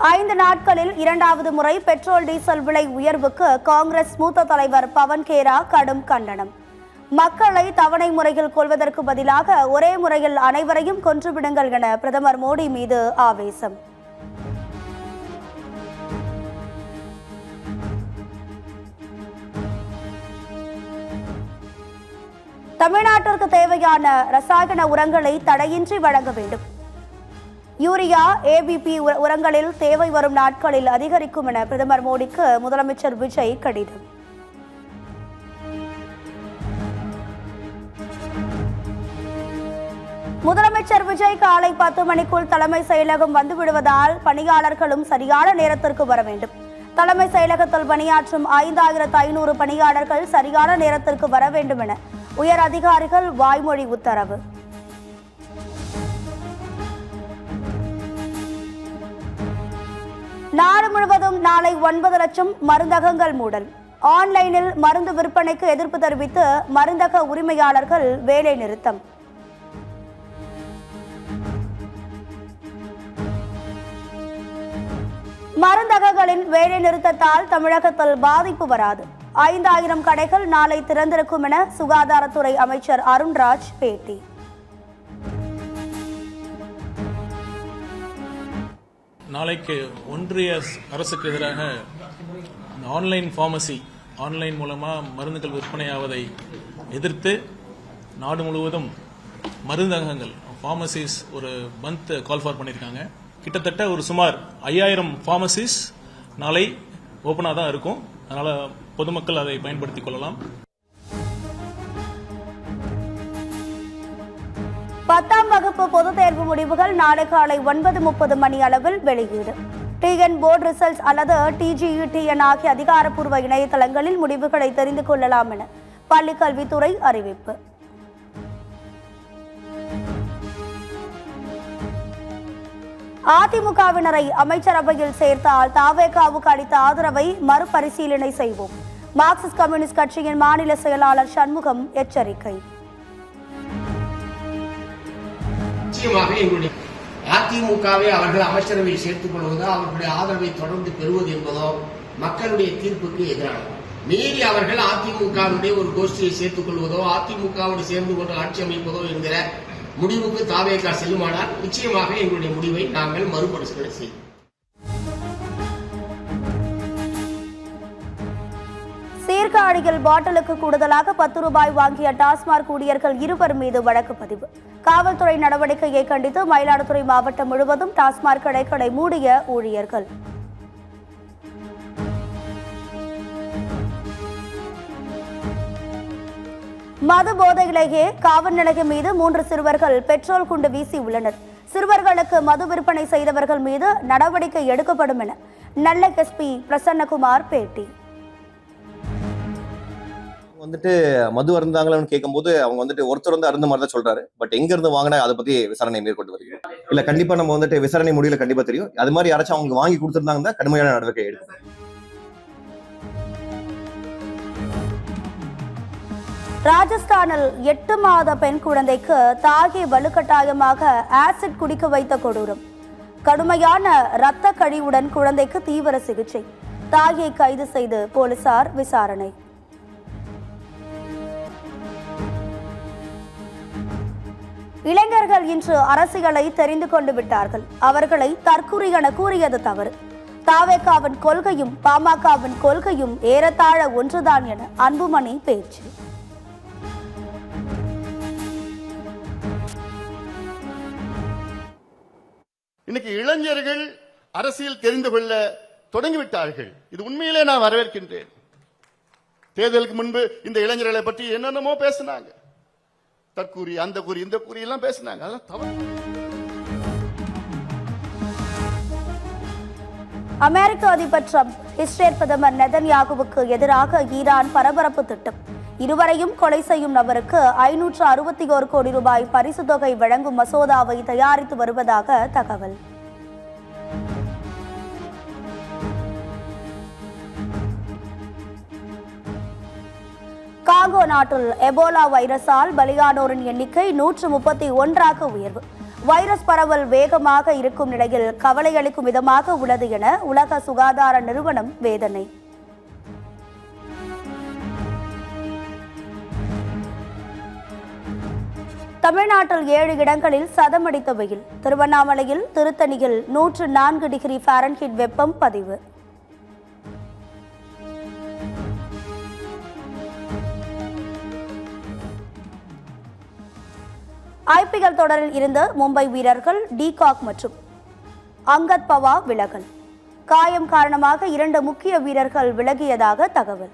5 நாட்களில் இரண்டாவது முறை பெட்ரோல் டீசல் விலை உயர்வுக்கு காங்கிரஸ் மூத்த தலைவர் பவன் கேரா கடும் கண்டனம். மக்களை தவணை முறையில் கொள்வதற்கு பதிலாக ஒரே முறையில் அனைவரையும் கொன்றுவிடுங்கள் என பிரதமர் மோடி மீது ஆவேசம். தமிழ்நாட்டிற்கு தேவையான ரசாயன உரங்களை தடையின்றி வழங்க வேண்டும். யூரியா, ஏபிபி உரங்களில் தேவை வரும் நாட்களில் அதிகரிக்கும் என பிரதமர் மோடிக்கு முதலமைச்சர் விஜய் கடிதம். முதலமைச்சர் விஜய் காலை 10 மணிக்குள் தலைமை செயலகம் வந்துவிடுவதால் பணியாளர்களும் சரியான நேரத்திற்கு வர வேண்டும். தலைமை செயலகத்தில் பணியாற்றும் 5500 பணியாளர்கள் சரியான நேரத்திற்கு வர வேண்டும் என உயர் அதிகாரிகள் வாய்மொழி உத்தரவு. நாடு முழுவதும் நாளை 9 லட்சம் மருந்தகங்கள் மூடல். ஆன்லைனில் மருந்து விற்பனைக்கு எதிர்ப்பு தெரிவித்து மருந்தக உரிமையாளர்கள் வேலை நிறுத்தம். மருந்தகங்களின் வேலை நிறுத்தத்தால் தமிழகத்தில் பாதிப்பு வராது. 5000 கடைகள் நாளை திறந்திருக்கும் என சுகாதாரத்துறை அமைச்சர் அருண்ராஜ் பேட்டி. நாளைக்கு ஒன்றிய அரசுக்கு எதிராக ஆன்லைன் ஃபார்மசி, ஆன்லைன் மூலமாக மருந்துகள் விற்பனையாவதை எதிர்த்து நாடு முழுவதும் மருந்தகங்கள், ஃபார்மசிஸ் ஒரு பந்த் கால் ஃபார் பண்ணியிருக்காங்க. கிட்டத்தட்ட ஒரு சுமார் 5000 ஃபார்மசிஸ் நாளை ஓப்பனாக தான் இருக்கும். அதனால் பொதுமக்கள் அதை பயன்படுத்திக் கொள்ளலாம். 10ஆம் வகுப்பு பொதுத் தேர்வு முடிவுகள் நாளை காலை 9:30 மணி அளவில் வெளியீடு. டிஎன் போர்டு ரிசல்ட்ஸ் அல்லது TGETN ஆகிய அதிகாரப்பூர்வ இணையதளங்களில் முடிவுகளை தெரிந்து கொள்ளலாம் என பள்ளிக் கல்வித்துறை அறிவிப்பு. அதிமுகவினரை அமைச்சரவையில் சேர்த்தால் தாவேகாவுக்கு அளித்த ஆதரவை மறுபரிசீலனை செய்வோம். மார்க்சிஸ்ட் கம்யூனிஸ்ட் கட்சியின் மாநில செயலாளர் சண்முகம் எச்சரிக்கை. நிச்சயமாக எங்களுடைய அதிமுகவை அவர்கள் அமைச்சரவையில் சேர்த்துக் கொள்வதோ, அவர்களுடைய ஆதரவை தொடர்ந்து பெறுவது என்பதோ மக்களுடைய தீர்ப்புக்கு எதிரானது. மீறி அவர்கள் அதிமுகவுடைய ஒரு கோஷ்டியை சேர்த்துக் கொள்வதோ, அதிமுகவோடு சேர்ந்து கொண்டு ஆட்சி அமைப்பதோ என்கிற முடிவுக்கு தாவேகா செல்லுமானால் நிச்சயமாக எங்களுடைய முடிவை நாங்கள் மறுபரிசீலனை செய்வோம். சீர்காழியில் பாட்டிலுக்கு கூடுதலாக 10 ரூபாய் வாங்கிய டாஸ்மாக் ஊழியர்கள் 2 மீது வழக்கு பதிவு. காவல்துறை நடவடிக்கையை கண்டித்து மயிலாடுதுறை மாவட்டம் முழுவதும் டாஸ்மாக் கடைகளை மூடிய ஊழியர்கள். மது போதையிலேயே காவல் நிலையம் மீது 3 சிறுவர்கள் பெட்ரோல் குண்டு வீசி உள்ளனர். சிறுவர்களுக்கு மது விற்பனை செய்தவர்கள் மீது நடவடிக்கை எடுக்கப்படும் என நெல்லை எஸ்பி பிரசன்னகுமார் பேட்டி. மது அருந்தாங்களான்னு கேட்கும்போது அவங்க ஒருத்தர் அருந்த மாதிரி தான் சொல்றாரு. பட் எங்க இருந்து வாங்கினா அதை பத்தி விசாரணை மேற்கொண்டு வருகிறோம். இல்ல கண்டிப்பா நம்ம விசாரணை முடியல கண்டிப்பா தெரியும். அது மாதிரி யாராச்சும் அவங்க வாங்கி கொடுத்திருந்தாங்கன்னா கடுமையான நடவடிக்கை எடுக்கும். ராஜஸ்தானில் 8 மாத பெண் குழந்தைக்கு தாயை வலுக்கட்டாயமாக ஆசிட் குடிக்க வைத்த கொடூரம். கடுமையான இரத்த கழிவுடன் குழந்தைக்கு தீவிர சிகிச்சை. தாயை கைது செய்து போலீசார் விசாரணை. இளைஞர்கள் இன்று அரசியலை தெரிந்து கொண்டு விட்டார்கள். அவர்களை தற்குறி என கூறியது தவறு. தாவேகாவின் கொள்கையும் பாமகவின் கொள்கையும் ஏறத்தாழ ஒன்றுதான் என அன்புமணி பேச்சு. இன்னைக்கு இளைஞர்கள் அரசியல் தெரிந்து கொள்ள தொடங்கிவிட்டார்கள். இது உண்மையிலே நான் வரவேற்கின்றேன். தேர்தலுக்கு முன்பு இந்த இளைஞர்களை பற்றி என்னென்னமோ பேசினாங்க. தற்கூறி, அந்த கூறி, இந்த கூறி எல்லாம் பேசினாங்க. அதெல்லாம் தவறு. அமெரிக்க அதிபர் டிரம்ப் இஸ்ரேல் பிரதமர் நெதன்யாகுவுக்கு எதிராக ஈரான் பரபரப்பு திட்டம். இருவரையும் கொலை செய்யும் நபருக்கு 561 கோடி ரூபாய் பரிசு தொகை வழங்கும் மசோதாவை தயாரித்து வருவதாக தகவல். காங்கோ நாட்டில் எபோலா வைரஸால் பலியானோரின் எண்ணிக்கை 131ஆக உயர்வு. வைரஸ் பரவல் வேகமாக இருக்கும் நிலையில் கவலை அளிக்கும் விதமாக உள்ளது என உலக சுகாதார நிறுவனம் வேதனை. தமிழ்நாட்டில் 7 இடங்களில் சதமடித்த வெயில். திருவண்ணாமலையில் திருத்தணியில் 104 டிகிரி ஃபாரன்ஹீட் வெப்பம் பதிவு. ஐபிஎல் தொடரில் இருந்த மும்பை வீரர்கள் டீகாக் மற்றும் அங்கத் பவார் விலகல். காயம் காரணமாக 2 முக்கிய வீரர்கள் விலகியதாக தகவல்.